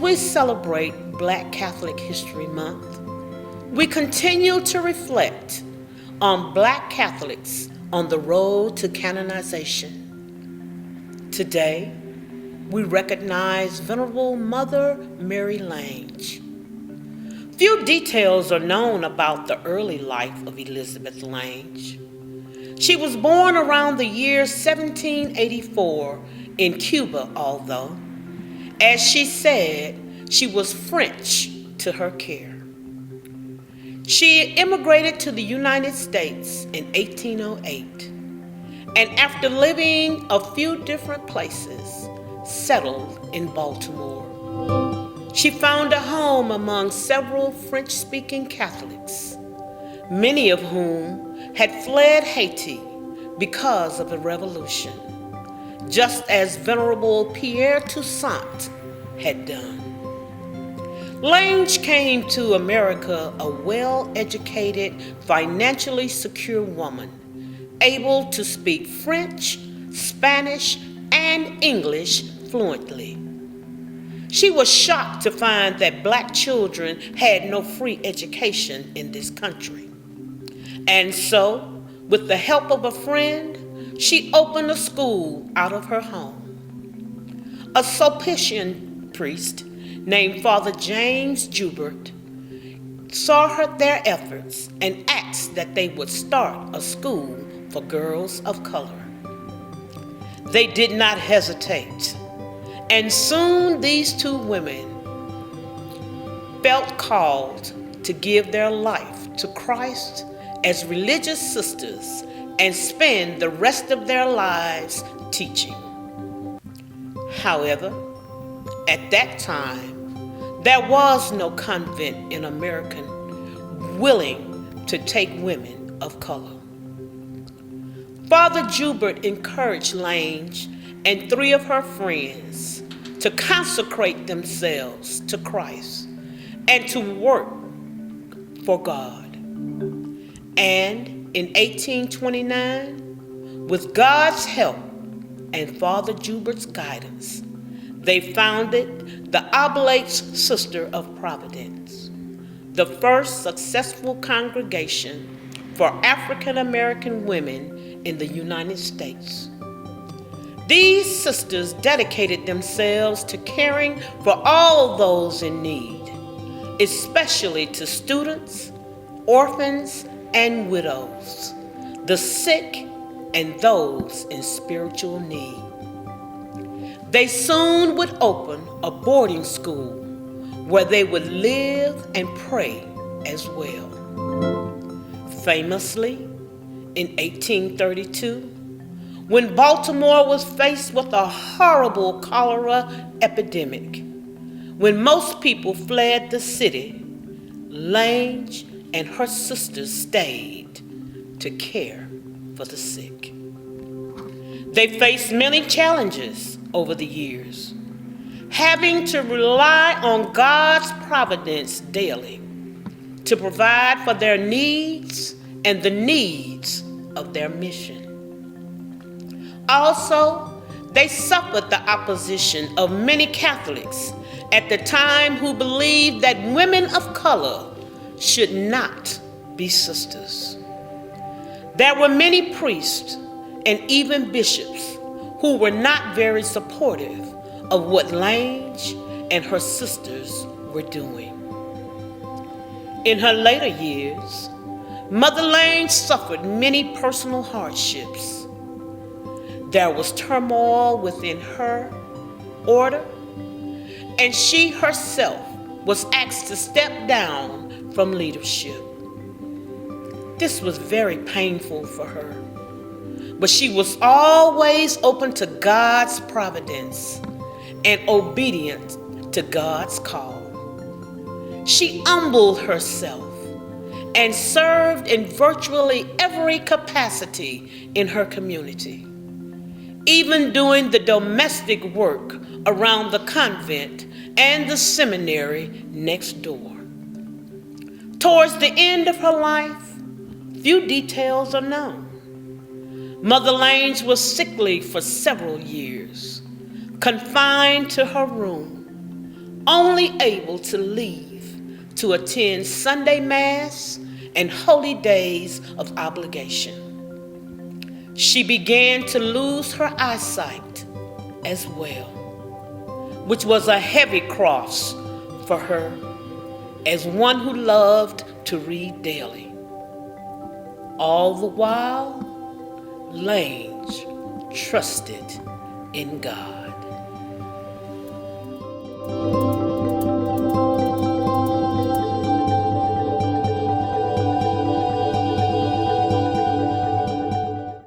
we celebrate Black Catholic History Month, we continue to reflect on Black Catholics on the road to canonization. Today, we recognize Venerable Mother Mary Lange. Few details are known about the early life of Elizabeth Lange. She was born around the year 1784 in Cuba, although, as she said, she was French to her care. She immigrated to the United States in 1808, and after living a few different places, settled in Baltimore. She found a home among several French-speaking Catholics, many of whom had fled Haiti because of the revolution, just as Venerable Pierre Toussaint had done. Lange came to America a well-educated, financially secure woman, able to speak French, Spanish, and English fluently. She was shocked to find that Black children had no free education in this country. And so, with the help of a friend, she opened a school out of her home. A Sulpician priest named Father James Joubert saw their efforts and asked that they would start a school for girls of color. They did not hesitate, and soon these two women felt called to give their life to Christ as religious sisters and spend the rest of their lives teaching. However, at that time, there was no convent in America willing to take women of color. Father Joubert encouraged Lange and three of her friends to consecrate themselves to Christ and to work for God. And in 1829, with God's help and Father Joubert's guidance, they founded the Oblates Sister of Providence, the first successful congregation for African American women in the United States. These sisters dedicated themselves to caring for all those in need, especially to students, orphans, and widows, the sick, and those in spiritual need. They soon would open a boarding school where they would live and pray as well. Famously, in 1832, when Baltimore was faced with a horrible cholera epidemic, when most people fled the city, Lange and her sisters stayed to care for the sick. They faced many challenges over the years, having to rely on God's providence daily to provide for their needs and the needs of their mission. Also, they suffered the opposition of many Catholics at the time who believed that women of color should not be sisters. There were many priests and even bishops who were not very supportive of what Lange and her sisters were doing. In her later years, Mother Lange suffered many personal hardships. There was turmoil within her order, and she herself was asked to step down from leadership. This was very painful for her, but she was always open to God's providence and obedient to God's call. She humbled herself and served in virtually every capacity in her community, even doing the domestic work around the convent and the seminary next door. Towards the end of her life, few details are known. Mother Lange was sickly for several years, confined to her room, only able to leave to attend Sunday Mass and holy days of obligation. She began to lose her eyesight as well, which was a heavy cross for her as one who loved to read daily. All the while, Lange trusted in God.